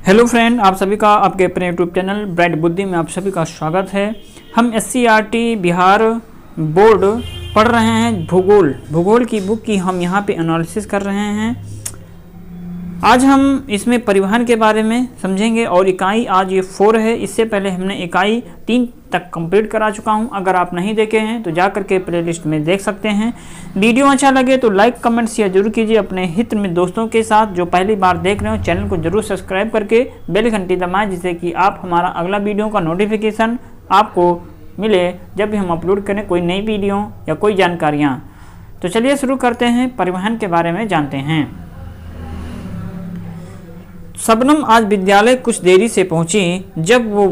Hello friend, आप सभी का आपके अपने यूट्यूब चैनल ब्राइट बुद्धि में आप सभी का स्वागत है। हम SCERT बिहार बोर्ड पढ़ रहे हैं। भूगोल की बुक की हम यहाँ पे एनालिसिस कर रहे हैं। आज हम इसमें परिवहन के बारे में समझेंगे और इकाई आज ये 4 है। इससे पहले हमने इकाई 3 तक कंप्लीट करा चुका हूं। अगर आप नहीं देखे हैं तो जा करके प्लेलिस्ट में देख सकते हैं। वीडियो अच्छा लगे तो लाइक कमेंट शेयर जरूर कीजिए अपने हित में दोस्तों के साथ। जो पहली बार देख रहे हो चैनल को जरूर सब्सक्राइब करके बेल घंटी दबाएं, जिससे कि आप हमारा अगला वीडियो का नोटिफिकेशन आपको मिले जब भी हम अपलोड करें कोई नई वीडियो या कोई जानकारियाँ। तो चलिए शुरू करते हैं, परिवहन के बारे में जानते हैं। शबनम आज विद्यालय कुछ देरी से पहुंची। जब वो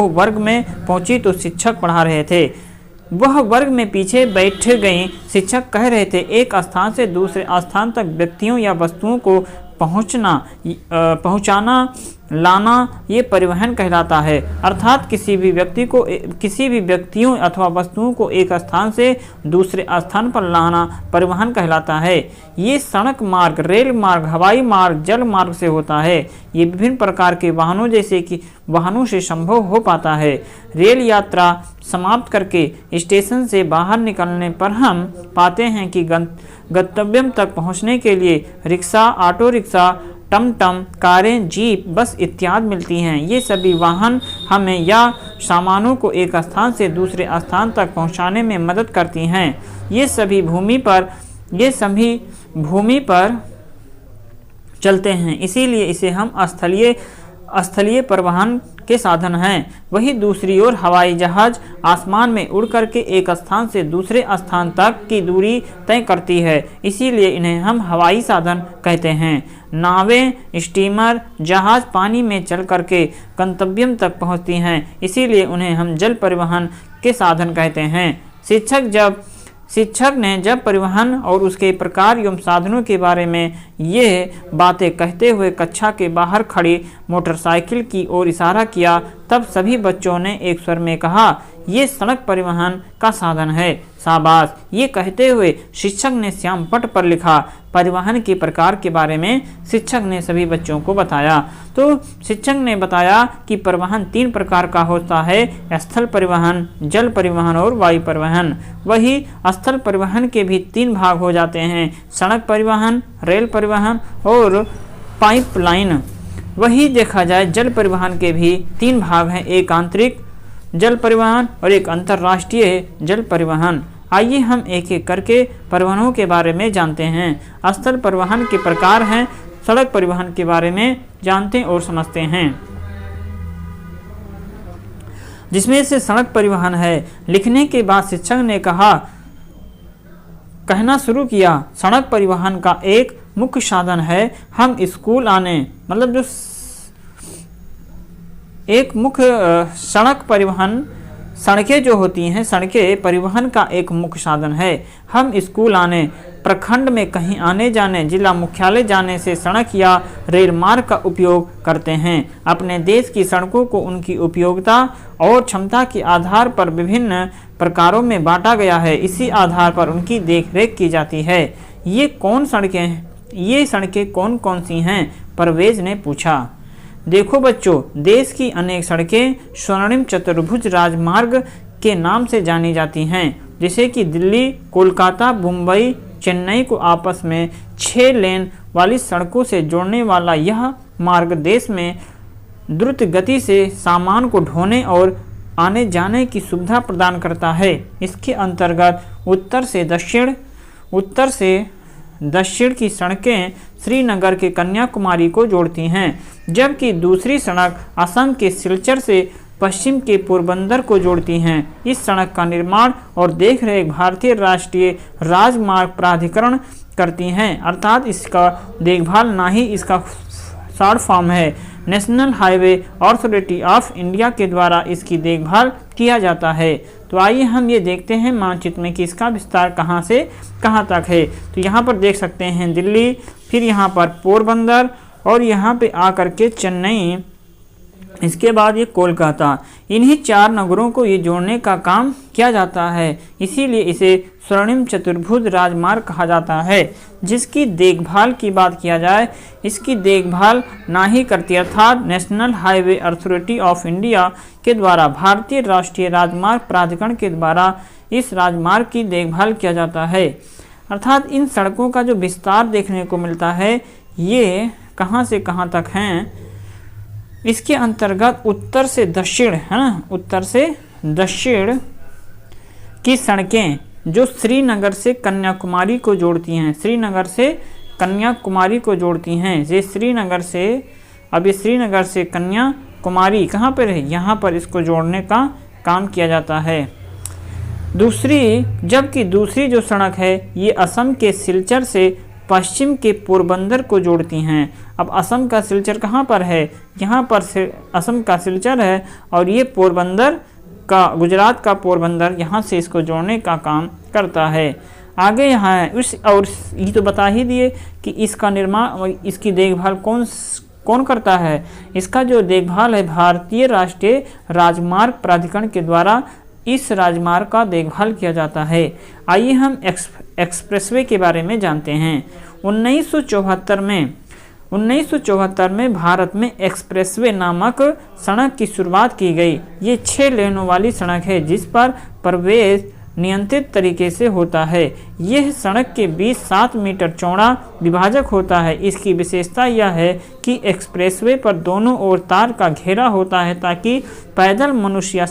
वर्ग में पहुंची तो शिक्षक पढ़ा रहे थे। वह वर्ग में पीछे बैठ गई। शिक्षक कह रहे थे, एक स्थान से दूसरे स्थान तक व्यक्तियों या वस्तुओं को पहुंचाना लाना ये परिवहन कहलाता है। अर्थात किसी भी व्यक्तियों अथवा वस्तुओं को एक स्थान से दूसरे स्थान पर लाना परिवहन कहलाता है। ये सड़क मार्ग, रेल मार्ग, हवाई मार्ग, जल मार्ग से होता है। ये विभिन्न प्रकार के वाहनों जैसे कि वाहनों से संभव हो पाता है। रेल यात्रा समाप्त करके स्टेशन से बाहर निकलने पर हम पाते हैं कि गंतव्य तक पहुंचने के लिए रिक्शा, ऑटो रिक्शा, टमटम, कारें, जीप, बस इत्यादि मिलती हैं। ये सभी वाहन हमें या सामानों को एक स्थान से दूसरे स्थान तक पहुंचाने में मदद करती हैं। ये सभी भूमि पर चलते हैं, इसीलिए इसे हम स्थलीय परिवहन के साधन हैं। वही दूसरी ओर हवाई जहाज आसमान में उड़ करके एक स्थान से दूसरे स्थान तक की दूरी तय करती है, इसीलिए इन्हें हम हवाई साधन कहते हैं। नावें, स्टीमर, जहाज पानी में चल करके गंतव्य तक पहुंचती हैं, इसीलिए उन्हें हम जल परिवहन के साधन कहते हैं। शिक्षक ने जब परिवहन और उसके प्रकार एवं साधनों के बारे में ये बातें कहते हुए कक्षा के बाहर खड़ी मोटरसाइकिल की ओर इशारा किया, तब सभी बच्चों ने एक स्वर में कहा, ये सड़क परिवहन का साधन है। शाबाश। ये कहते हुए शिक्षक ने श्याम पट पर लिखा परिवहन के प्रकार के बारे में शिक्षक ने सभी बच्चों को बताया। तो शिक्षक ने बताया कि परिवहन 3 प्रकार का होता है, स्थल परिवहन, जल परिवहन और वायु परिवहन। वही स्थल परिवहन के भी 3 भाग हो जाते हैं, सड़क परिवहन, रेल परिवहन और पाइपलाइन। वही देखा जाए जल परिवहन के भी 3 भाग हैं, एक आंतरिक जल परिवहन और एक अंतर्राष्ट्रीय जल परिवहन। आइए हम एक एक करके परिवहनों के बारे में जानते हैं। स्थल परिवहन के प्रकार हैं, सड़क परिवहन के बारे में जानते और समझते हैं। जिसमें से सड़क परिवहन है। लिखने के बाद शिक्षक ने कहना शुरू किया, सड़क परिवहन का एक मुख्य साधन है। हम स्कूल आने मतलब जो एक मुख्य सड़कें जो होती हैं, सड़कें परिवहन का एक मुख्य साधन है। हम स्कूल आने, प्रखंड में कहीं आने जाने, जिला मुख्यालय जाने से सड़क या रेल मार्ग का उपयोग करते हैं। अपने देश की सड़कों को उनकी उपयोगिता और क्षमता के आधार पर विभिन्न प्रकारों में बांटा गया है। इसी आधार पर उनकी देखरेख की जाती है। ये सड़कें कौन कौन सी हैं? परवेज ने पूछा। देखो बच्चों, देश की अनेक सड़कें स्वर्णिम चतुर्भुज राजमार्ग के नाम से जानी जाती हैं। जैसे कि दिल्ली, कोलकाता, मुंबई, चेन्नई को आपस में 6 लेन वाली सड़कों से जोड़ने वाला यह मार्ग देश में द्रुत गति से सामान को ढोने और आने जाने की सुविधा प्रदान करता है। इसके अंतर्गत उत्तर से दक्षिण की सड़कें श्रीनगर के कन्याकुमारी को जोड़ती हैं, जबकि दूसरी सड़क असम के सिलचर से पश्चिम के पोरबंदर को जोड़ती हैं। इस सड़क का निर्माण और देखरेख भारतीय राष्ट्रीय राजमार्ग प्राधिकरण करती हैं, अर्थात इसका देखभाल ना ही इसका शॉर्ट फॉर्म है। National highway authority of India के द्वारा इसकी देखभाल किया जाता है। तो आइए हम ये देखते हैं मानचित्र में कि इसका विस्तार कहाँ से कहाँ तक है। तो यहाँ पर देख सकते हैं दिल्ली, फिर यहाँ पर पोरबंदर और यहाँ पे आकर के चेन्नई इसके बाद ये कोलकाता। इन्हीं 4 नगरों को ये जोड़ने का काम किया जाता है, इसीलिए इसे स्वर्णिम चतुर्भुज राजमार्ग कहा जाता है। जिसकी देखभाल की बात किया जाए, इसकी देखभाल ना ही करती, अर्थात national highway authority of India के द्वारा, भारतीय राष्ट्रीय राजमार्ग प्राधिकरण के द्वारा इस राजमार्ग की देखभाल किया जाता है। अर्थात इन सड़कों का जो विस्तार देखने को मिलता है, ये कहाँ से कहाँ तक हैं। इसके अंतर्गत उत्तर से दक्षिण, है ना, उत्तर से दक्षिण की सड़कें जो श्रीनगर से कन्याकुमारी को जोड़ती हैं, श्रीनगर से कन्याकुमारी को जोड़ती हैं। ये श्रीनगर से, अब ये श्रीनगर से कन्याकुमारी कहाँ पर है, यहाँ पर इसको जोड़ने का काम किया जाता है। जबकि दूसरी जो सड़क है ये असम के सिलचर से पश्चिम के पोरबंदर को जोड़ती हैं। अब असम का सिलचर कहाँ पर है, यहाँ पर असम का सिलचर है, और ये पोरबंदर का, गुजरात का पोरबंदर, यहाँ से इसको जोड़ने का काम करता है। आगे यहाँ है और ये तो बता ही दिए कि इसका निर्माण, इसकी देखभाल कौन करता है। इसका जो देखभाल है भारतीय राष्ट्रीय राजमार्ग प्राधिकरण के द्वारा इस राजमार्ग का देखभाल किया जाता है। आइए हम एक्सप्रेसवे के बारे में जानते हैं। 1974 में भारत में एक्सप्रेसवे नामक सड़क की शुरुआत की गई। ये 6 लेनों वाली सड़क है जिस पर प्रवेश नियंत्रित तरीके से होता है। यह सड़क के बीच 7 मीटर चौड़ा विभाजक होता है। इसकी विशेषता यह है कि एक्सप्रेसवे पर दोनों ओर तार का घेरा होता है ताकि पैदल मनुष्य या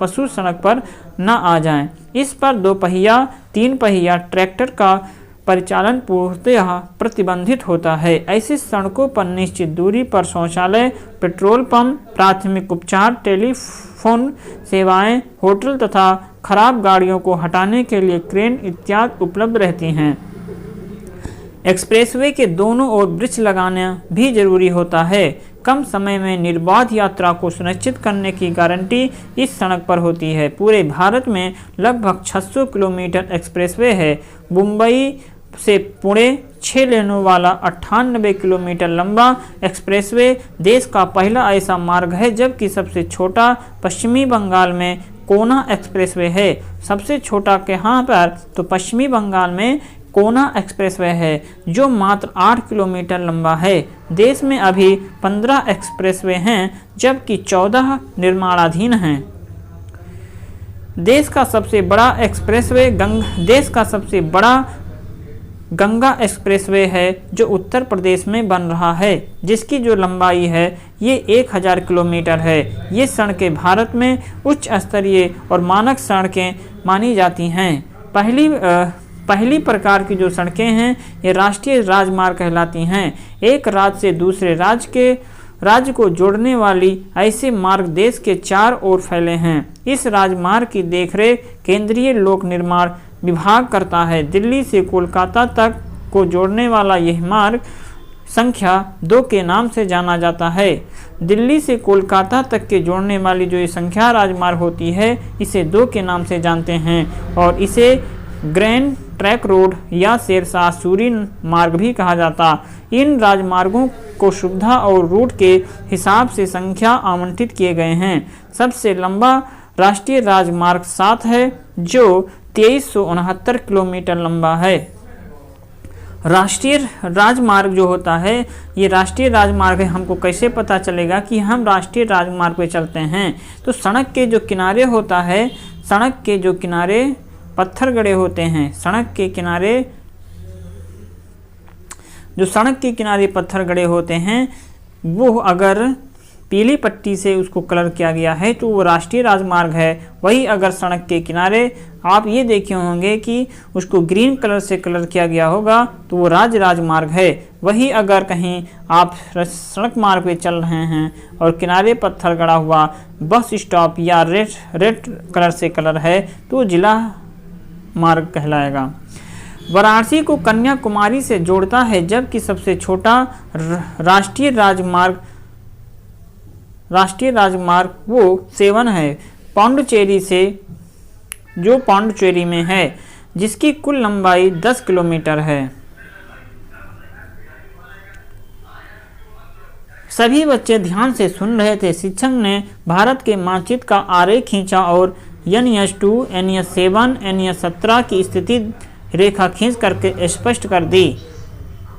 पशु सड़क पर न आ जाएं। इस पर 2 पहिया 3 पहिया ट्रैक्टर का परिचालन पूर्णतः प्रतिबंधित होता है। ऐसी सड़कों पर निश्चित दूरी पर शौचालय, पेट्रोल पंप, प्राथमिक उपचार, टेलीफोन सेवाएं, होटल तथा खराब गाड़ियों को हटाने के लिए क्रेन इत्यादि उपलब्ध रहती हैं। एक्सप्रेसवे के दोनों ओर वृक्ष लगाना भी जरूरी होता है। कम समय में निर्बाध यात्रा को सुनिश्चित करने की गारंटी इस सड़क पर होती है। पूरे भारत में लगभग 600 किलोमीटर एक्सप्रेसवे है। मुंबई से पुणे 6 लेनों वाला 98 किलोमीटर लंबा एक्सप्रेसवे देश का पहला ऐसा मार्ग है, जबकि सबसे छोटा पश्चिमी बंगाल में कोना एक्सप्रेसवे है। सबसे छोटा कहाँ पर, तो पश्चिमी बंगाल में कोना एक्सप्रेसवे है जो मात्र 8 किलोमीटर लंबा है। देश में अभी 15 एक्सप्रेसवे हैं जबकि 14 निर्माणाधीन हैं। देश का सबसे बड़ा गंगा एक्सप्रेसवे है जो उत्तर प्रदेश में बन रहा है, जिसकी जो लंबाई है ये 1000 किलोमीटर है। ये सड़कें भारत में उच्च स्तरीय और मानक सड़कें मानी जाती हैं। पहली प्रकार की जो सड़कें हैं ये राष्ट्रीय राजमार्ग कहलाती हैं। एक राज्य से दूसरे राज्य को जोड़ने वाली ऐसे मार्ग देश के 4 ओर फैले हैं। इस राजमार्ग की देखरेख केंद्रीय लोक निर्माण विभाग करता है। दिल्ली से कोलकाता तक को जोड़ने वाला यह मार्ग संख्या 2 के नाम से जाना जाता है। दिल्ली से कोलकाता तक के जोड़ने वाली जो ये संख्या राजमार्ग होती है इसे 2 के नाम से जानते हैं और इसे ग्रैंड ट्रैक रोड या शेरशाह सूरी मार्ग भी कहा जाता। इन राजमार्गों को सुविधा और रूट के हिसाब से संख्या आवंटित किए गए हैं। सबसे लंबा राष्ट्रीय राजमार्ग 7 है जो 2369 किलोमीटर लंबा है। राष्ट्रीय राजमार्ग जो होता है ये राष्ट्रीय राजमार्ग है। हमको कैसे पता चलेगा कि हम राष्ट्रीय राजमार्ग पे चलते हैं, तो सड़क के जो किनारे होता है, सड़क के जो किनारे पत्थर गड़े होते हैं, सड़क के किनारे पत्थर गड़े होते हैं, वो अगर पीली पट्टी से उसको कलर किया गया है तो वो राष्ट्रीय राजमार्ग है। वही अगर सड़क के किनारे आप ये देखे होंगे कि उसको ग्रीन कलर से कलर किया गया होगा तो वो राज्य राजमार्ग है। वही अगर कहीं आप सड़क मार्ग पे चल रहे हैं और किनारे पत्थर गड़ा हुआ बस स्टॉप या रेड कलर से कलर है तो जिला मार्ग कहलाएगा। वाराणसी को कन्याकुमारी से जोड़ता है, जबकि सबसे छोटा राष्ट्रीय राजमार्ग वो 7 है पांडुचेरी से, जो पांडुचेरी में है, जिसकी कुल लंबाई 10 किलोमीटर है। सभी बच्चे ध्यान से सुन रहे थे। शिक्षक ने भारत के मानचित्र का आरेख खींचा और NS2, NS7, NS17 की स्थिति रेखा खींच करके स्पष्ट कर दी।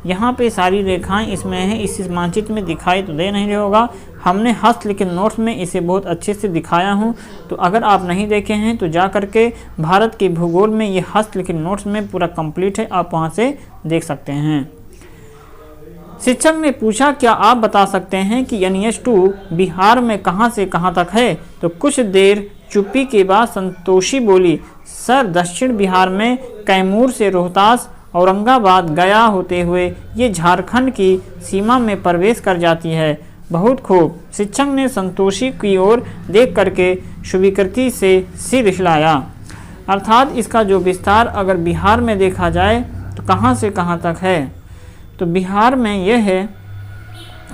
यहाँ पे सारी रेखाएं इसमें हैं, इस मानचित्र में दिखाई तो दे नहीं होगा। हमने हस्तलिखित नोट्स में इसे बहुत अच्छे से दिखाया हूँ, तो अगर आप नहीं देखे हैं तो जा करके भारत के भूगोल में ये हस्तलिखित नोट्स में पूरा कंप्लीट है, आप वहाँ से देख सकते हैं। शिक्षक ने पूछा, क्या आप बता सकते हैं कि NS2 बिहार में कहाँ से कहाँ तक है? तो कुछ देर चुप्पी के बाद संतोषी बोली, सर दक्षिण बिहार में कैमूर से रोहतास, औरंगाबाद, गया होते हुए ये झारखंड की सीमा में प्रवेश कर जाती है। बहुत खूब। शिक्षक ने संतोषी की ओर देख करके स्वीकृति से सिर हिलाया। अर्थात इसका जो विस्तार अगर बिहार में देखा जाए तो कहाँ से कहाँ तक है? तो बिहार में यह है,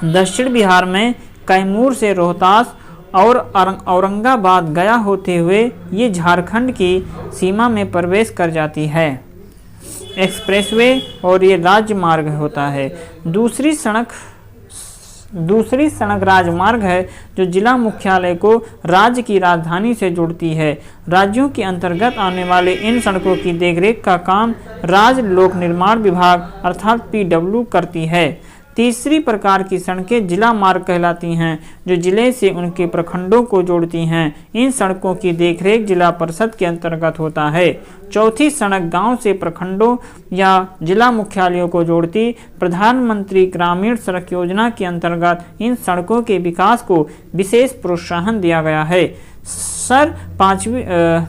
दक्षिण बिहार में कैमूर से रोहतास और औरंगाबाद, गया होते हुए ये झारखंड की सीमा में प्रवेश कर जाती है। एक्सप्रेसवे और ये राजमार्ग होता है। दूसरी सड़क राजमार्ग है जो जिला मुख्यालय को राज्य की राजधानी से जोड़ती है। राज्यों के अंतर्गत आने वाले इन सड़कों की देखरेख का काम राज्य लोक निर्माण विभाग अर्थात PW करती है। तीसरी प्रकार की सड़कें जिला मार्ग कहलाती हैं, जो जिले से उनके प्रखंडों को जोड़ती हैं। इन सड़कों की देखरेख जिला परिषद के अंतर्गत होता है। चौथी सड़क गांव से प्रखंडों या जिला मुख्यालयों को जोड़ती प्रधानमंत्री ग्रामीण सड़क योजना के अंतर्गत इन सड़कों के विकास को विशेष प्रोत्साहन दिया गया है। सर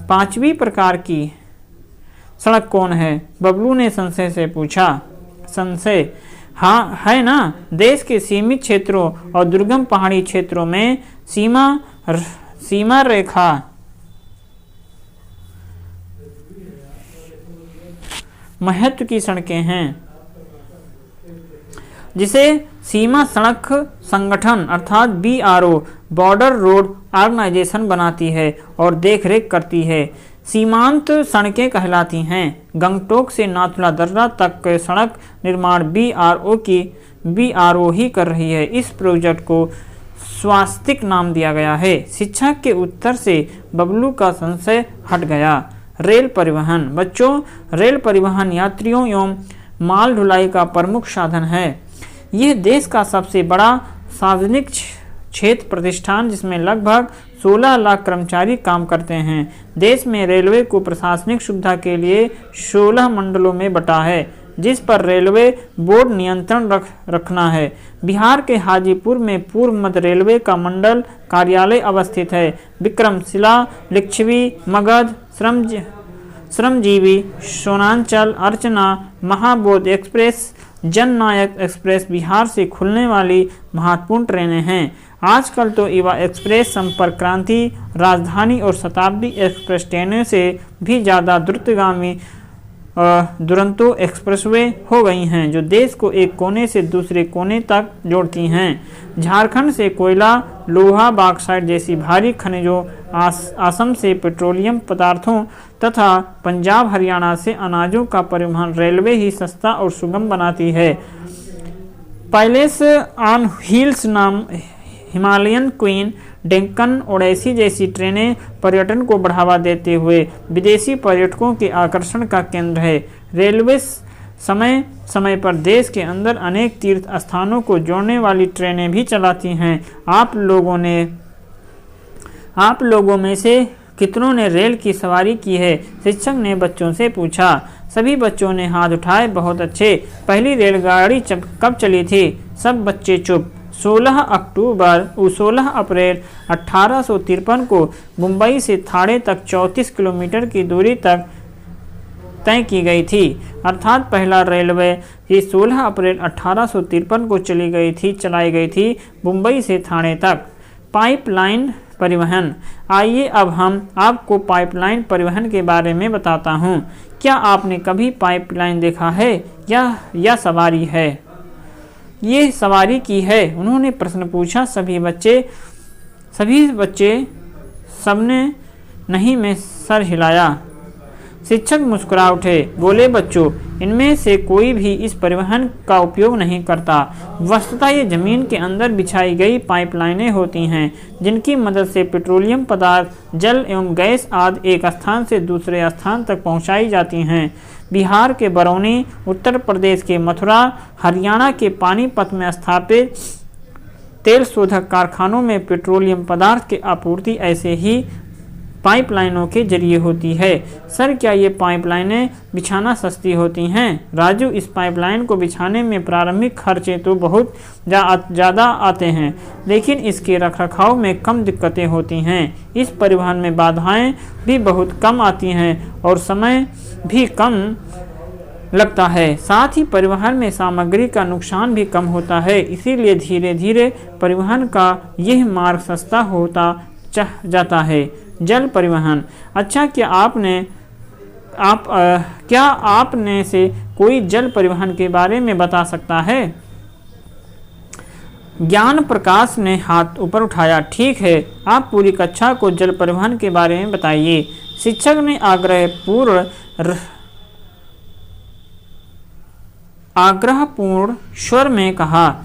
पांचवी प्रकार की सड़क कौन है? बबलू ने संशय से पूछा। संशय, हाँ है ना, देश के सीमित क्षेत्रों और दुर्गम पहाड़ी क्षेत्रों में सीमा रेखा महत्व की सड़कें हैं, जिसे सीमा सड़क संगठन अर्थात BRO बॉर्डर रोड ऑर्गेनाइजेशन बनाती है और देखरेख करती है। सीमांत सड़कें कहलाती हैं। गंगटोक से नाथुला दर्रा तक के सड़क निर्माण BRO ही कर रही है। इस प्रोजेक्ट को स्वास्तिक नाम दिया गया है। शिक्षक के उत्तर से बबलू का संशय हट गया। रेल परिवहन। बच्चों, रेल परिवहन यात्रियों एवं माल ढुलाई का प्रमुख साधन है। यह देश का सबसे बड़ा सार्वजनिक क्षेत्र प्रतिष्ठान, जिसमें लगभग 16 लाख कर्मचारी काम करते हैं। देश में रेलवे को प्रशासनिक सुविधा के लिए 16 मंडलों में बटा है, जिस पर रेलवे बोर्ड नियंत्रण रखना है। बिहार के हाजीपुर में पूर्व मध्य रेलवे का मंडल कार्यालय अवस्थित है। विक्रमशिला, लिच्छवी, मगध, श्रमजीवी, सोनांचल, अर्चना, महाबोध एक्सप्रेस, जननायक एक्सप्रेस बिहार से खुलने वाली महत्वपूर्ण ट्रेनें हैं। आजकल तो युवा एक्सप्रेस, संपर्क क्रांति, राजधानी और शताब्दी एक्सप्रेस ट्रेनों से भी ज़्यादा द्रुतगामी दुरंतो एक्सप्रेसवे हो गई हैं, जो देश को एक कोने से दूसरे कोने तक जोड़ती हैं। झारखंड से कोयला, लोहा, बॉक्साइट जैसी भारी खनिजों, असम से पेट्रोलियम पदार्थों तथा पंजाब हरियाणा से अनाजों का परिवहन रेलवे ही सस्ता और सुगम बनाती है। पैलेस ऑन व्हील्स नाम हिमालयन क्वीन, डेक्कन ओडेसी जैसी ट्रेनें पर्यटन को बढ़ावा देते हुए विदेशी पर्यटकों के आकर्षण का केंद्र है। रेलवे समय समय पर देश के अंदर अनेक तीर्थ स्थानों को जोड़ने वाली ट्रेनें भी चलाती हैं। आप लोगों में से कितनों ने रेल की सवारी की है? शिक्षक ने बच्चों से पूछा। सभी बच्चों ने हाथ उठाए। बहुत अच्छे। पहली रेलगाड़ी कब चली थी? सब बच्चे चुप। 16 अप्रैल 1853 को मुंबई से थाने तक 34 किलोमीटर की दूरी तक तय की गई थी। अर्थात पहला रेलवे ये 16 अप्रैल 1853 को चलाई गई थी मुंबई से थाने तक। पाइपलाइन परिवहन। आइए अब हम आपको पाइपलाइन परिवहन के बारे में बताता हूँ। क्या आपने कभी पाइपलाइन देखा है या सवारी है? ये सवारी की है। उन्होंने प्रश्न पूछा। सभी बच्चे सबने नहीं में सर हिलाया। शिक्षक मुस्कुरा उठे, बोले बच्चों, इनमें से कोई भी इस परिवहन का उपयोग नहीं करता। वस्तुतः ये जमीन के अंदर बिछाई गई पाइपलाइनें होती हैं, जिनकी मदद से पेट्रोलियम पदार्थ, जल एवं गैस आदि एक स्थान से दूसरे स्थान तक पहुंचाई जाती हैं। बिहार के बरौनी, उत्तर प्रदेश के मथुरा, हरियाणा के पानीपत में स्थापित तेल शोधक कारखानों में पेट्रोलियम पदार्थ की आपूर्ति ऐसे ही पाइपलाइनों के जरिए होती है। सर, क्या ये पाइपलाइनें बिछाना सस्ती होती हैं? राजू, इस पाइपलाइन को बिछाने में प्रारंभिक खर्चे तो बहुत ज़्यादा आते हैं, लेकिन इसके रखरखाव में कम दिक्कतें होती हैं। इस परिवहन में बाधाएं भी बहुत कम आती हैं और समय भी कम लगता है। साथ ही परिवहन में सामग्री का नुकसान भी कम होता है। इसीलिए धीरे धीरे परिवहन का यह मार्ग सस्ता होता जाता है। जल परिवहन। अच्छा, क्या आपने से कोई जल परिवहन के बारे में बता सकता है? ज्ञान प्रकाश ने हाथ ऊपर उठाया। ठीक है, आप पूरी कक्षा को जल परिवहन के बारे में बताइए। शिक्षक ने आग्रहपूर्ण स्वर में कहा।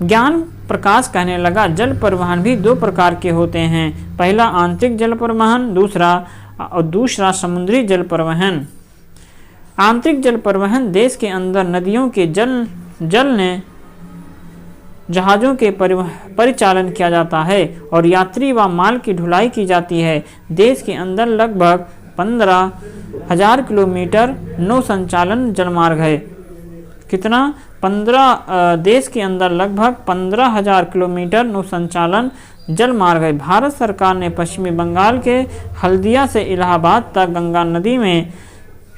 ज्ञान प्रकाश कहने लगा, जल परिवहन भी दो प्रकार के होते हैं। पहला आंतरिक जल परिवहन, दूसरा समुद्री जल परिवहन। आंतरिक जल परिवहन देश के अंदर नदियों के जल ने जहाज़ों के परिचालन किया जाता है और यात्री व माल की ढुलाई की जाती है। देश के अंदर लगभग 15,000 किलोमीटर नौ संचालन जलमार्ग है। कितना? देश के अंदर लगभग 15,000 किलोमीटर नौ संचालन जल मार्ग है। भारत सरकार ने पश्चिमी बंगाल के हल्दिया से इलाहाबाद तक गंगा नदी में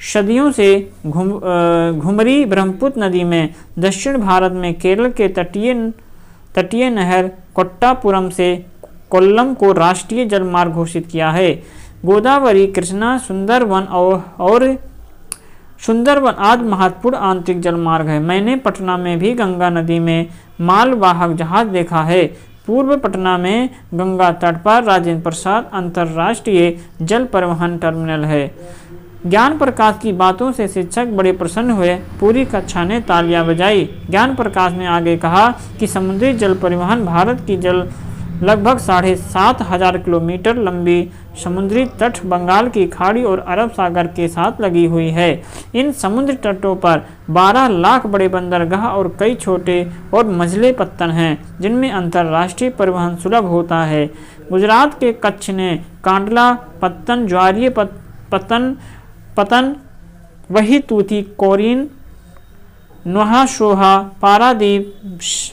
सदियों से घुमरी, ब्रह्मपुत्र नदी में दक्षिण भारत में केरल के तटीय नहर कोट्टापुरम से कोल्लम को राष्ट्रीय जल मार्ग घोषित किया है। गोदावरी, कृष्णा, सुंदरवन आदि महत्वपूर्ण आंतरिक जल मार्ग है। मैंने पटना में भी गंगा नदी में मालवाहक जहाज देखा है। पूर्व पटना में गंगा तट पर राजेंद्र प्रसाद अंतर्राष्ट्रीय जल परिवहन टर्मिनल है। ज्ञान प्रकाश की बातों से शिक्षक बड़े प्रसन्न हुए। पूरी कक्षा ने तालियां बजाई। ज्ञान प्रकाश ने आगे कहा कि समुद्री जल परिवहन भारत की लगभग 7,500 किलोमीटर लंबी समुद्री तट बंगाल की खाड़ी और अरब सागर के साथ लगी हुई है। इन समुद्र तटों पर 12 लाख बड़े बंदरगाह और कई छोटे और मझले पत्तन हैं, जिनमें अंतर्राष्ट्रीय परिवहन सुलभ होता है। गुजरात के कच्छ ने कांडला, पत्तन, ज्वारीय पतन, वही तूती, कोरीन, नोहाशोहा, पारादीप,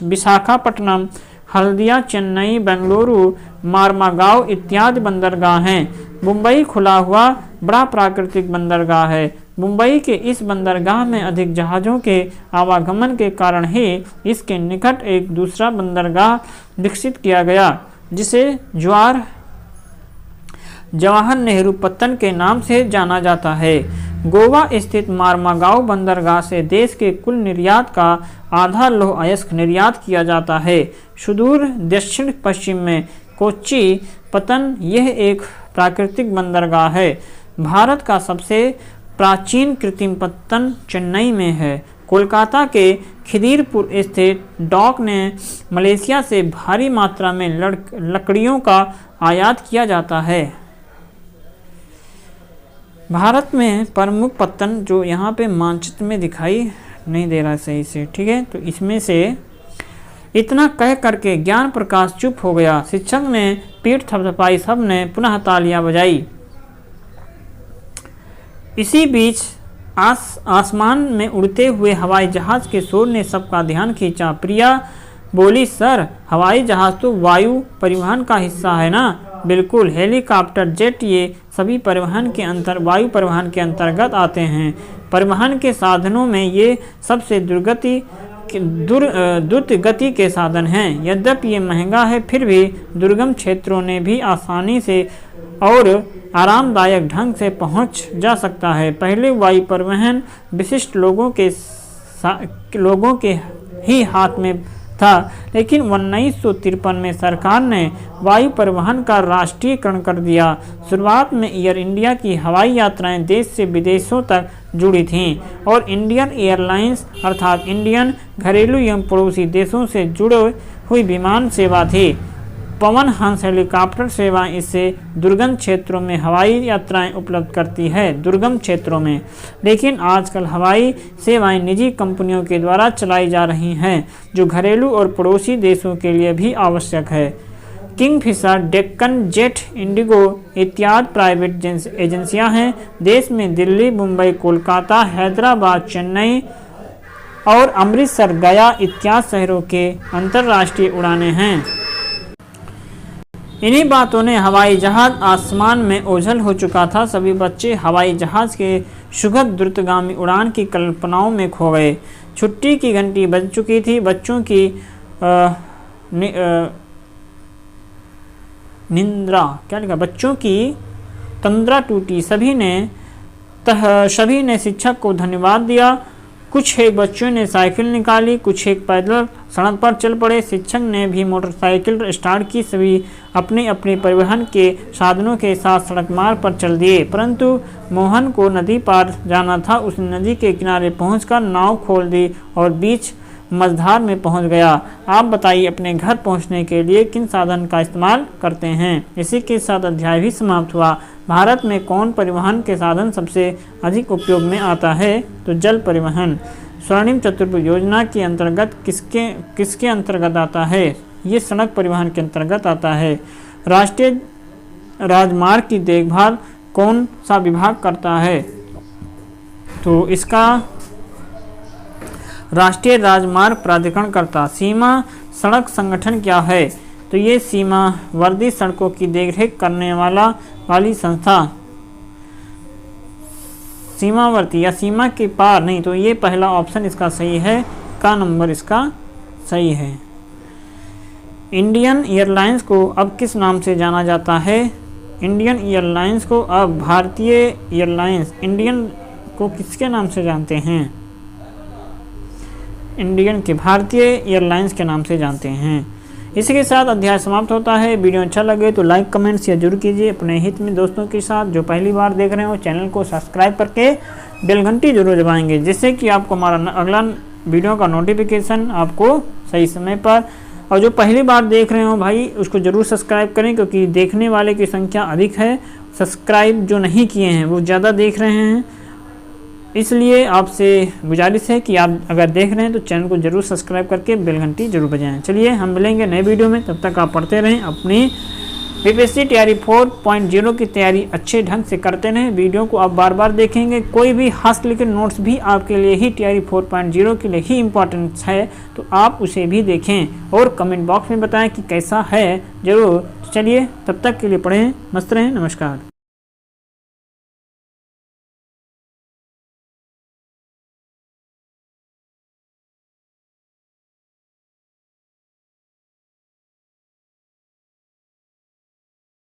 विशाखापट्टनम, हल्दिया, चेन्नई, बेंगलुरु, मारमागांव इत्यादि बंदरगाह हैं। मुंबई खुला हुआ बड़ा प्राकृतिक बंदरगाह है। मुंबई के इस बंदरगाह में अधिक जहाज़ों के आवागमन के कारण ही इसके निकट एक दूसरा बंदरगाह विकसित किया गया, जिसे जवाहर नेहरू पत्तन के नाम से जाना जाता है। गोवा स्थित मारमागांव बंदरगाह से देश के कुल निर्यात का आधा लौह अयस्क निर्यात किया जाता है। सुदूर दक्षिण पश्चिम में कोच्चि पत्तन, यह एक प्राकृतिक बंदरगाह है। भारत का सबसे प्राचीन कृत्रिम पत्तन चेन्नई में है। कोलकाता के खिदीरपुर स्थित डॉक ने मलेशिया से भारी मात्रा में लकड़ियों का आयात किया जाता है। भारत में प्रमुख पत्तन जो यहाँ पे मानचित्र में दिखाई नहीं दे रहा सही से, ठीक है। तो इसमें से इतना कह करके ज्ञान प्रकाश चुप हो गया। शिक्षक ने पीठ थपथपाई, सब ने पुनः तालियां बजाई। इसी बीच आसमान में उड़ते हुए हवाई जहाज के शोर ने सबका ध्यान खींचा। प्रिया बोली, सर, हवाई जहाज तो वायु परिवहन का हिस्सा है ना? बिल्कुल, हेलीकॉप्टर, जेट, ये सभी वायु परिवहन के अंतर्गत आते हैं। परिवहन के साधनों में ये सबसे द्रुत गति के साधन हैं। यद्यपि ये महंगा है, फिर भी दुर्गम क्षेत्रों ने भी आसानी से और आरामदायक ढंग से पहुंच जा सकता है। पहले वायु परिवहन विशिष्ट लोगों के ही हाथ में था, लेकिन 1953 में सरकार ने वायु परिवहन का राष्ट्रीयकरण कर दिया। शुरुआत में एयर इंडिया की हवाई यात्राएं देश से विदेशों तक जुड़ी थीं और इंडियन एयरलाइंस अर्थात इंडियन घरेलू एवं पड़ोसी देशों से जुड़े हुई विमान सेवा थी। पवन हंस हेलीकॉप्टर सेवा इससे दुर्गम क्षेत्रों में हवाई यात्राएं उपलब्ध करती है, दुर्गम क्षेत्रों में। लेकिन आजकल हवाई सेवाएं निजी कंपनियों के द्वारा चलाई जा रही हैं, जो घरेलू और पड़ोसी देशों के लिए भी आवश्यक है। किंगफिशर, डेक्कन जेट, इंडिगो इत्यादि प्राइवेट एजेंसियां हैं। देश में दिल्ली, मुंबई, कोलकाता, हैदराबाद, चेन्नई और अमृतसर, गया इत्यादि शहरों के अंतर्राष्ट्रीय उड़ानें हैं। इन्हीं बातों ने हवाई जहाज आसमान में ओझल हो चुका था। सभी बच्चे हवाई जहाज के सुखद द्रुतगामी उड़ान की कल्पनाओं में खो गए। छुट्टी की घंटी बज चुकी थी। बच्चों की निंद्रा क्या लिखा, बच्चों की तंद्रा टूटी। सभी ने शिक्षक को धन्यवाद दिया। कुछ एक बच्चों ने साइकिल निकाली, कुछ एक पैदल सड़क पर चल पड़े। शिक्षक ने भी मोटरसाइकिल स्टार्ट की। सभी अपने अपने परिवहन के साधनों के साथ सड़क मार्ग पर चल दिए, परंतु मोहन को नदी पार जाना था। उसने नदी के किनारे पहुंचकर नाव खोल दी और बीच मझधार में पहुंच गया। आप बताइए, अपने घर पहुंचने के लिए किन साधन का इस्तेमाल करते हैं? इसी के साथ अध्याय भी समाप्त हुआ। भारत में कौन परिवहन के साधन सबसे अधिक उपयोग में आता है? तो जल परिवहन। स्वर्णिम चतुर्भुज योजना के अंतर्गत किसके अंतर्गत आता है? ये सड़क परिवहन के अंतर्गत आता है। राष्ट्रीय राजमार्ग की देखभाल कौन सा विभाग करता है? तो इसका राष्ट्रीय राजमार्ग प्राधिकरण करता। सीमा सड़क संगठन क्या है? तो ये सीमावर्ती सड़कों की देखरेख करने वाली संस्था। सीमावर्ती या सीमा के पार नहीं, तो ये पहला ऑप्शन इसका सही है, का नंबर इसका सही है। इंडियन एयरलाइंस को अब किस नाम से जाना जाता है? इंडियन एयरलाइंस को अब भारतीय एयरलाइंस, इंडियन को किसके नाम से जानते हैं? इंडियन के भारतीय एयरलाइंस के नाम से जानते हैं। इसी के साथ अध्याय समाप्त होता है। वीडियो अच्छा लगे तो लाइक कमेंट शेयर जरूर कीजिए अपने हित में दोस्तों के साथ। जो पहली बार देख रहे हो चैनल को सब्सक्राइब करके बेल घंटी जरूर दबाएंगे, जिससे कि आपको हमारा अगला वीडियो का नोटिफिकेशन आपको सही समय पर। और जो पहली बार देख रहे हो भाई, उसको जरूर सब्सक्राइब करें, क्योंकि देखने वाले की संख्या अधिक है। सब्सक्राइब जो नहीं किए हैं वो ज़्यादा देख रहे हैं, इसलिए आपसे गुजारिश है कि आप अगर देख रहे हैं तो चैनल को जरूर सब्सक्राइब करके बेल घंटी जरूर बजाएं। चलिए हम मिलेंगे नए वीडियो में, तब तक आप पढ़ते रहें। अपनी बीपीएससी तैयारी 4.0 की तैयारी अच्छे ढंग से करते रहें। वीडियो को आप बार बार देखेंगे। कोई भी हस्तलिखित नोट्स भी आपके लिए ही तैयारी 4.0 के लिए ही इम्पोर्टेंट है, तो आप उसे भी देखें और कमेंट बॉक्स में बताएं कि कैसा है जरूर। चलिए तब तक के लिए पढ़ें, मस्त रहें, नमस्कार।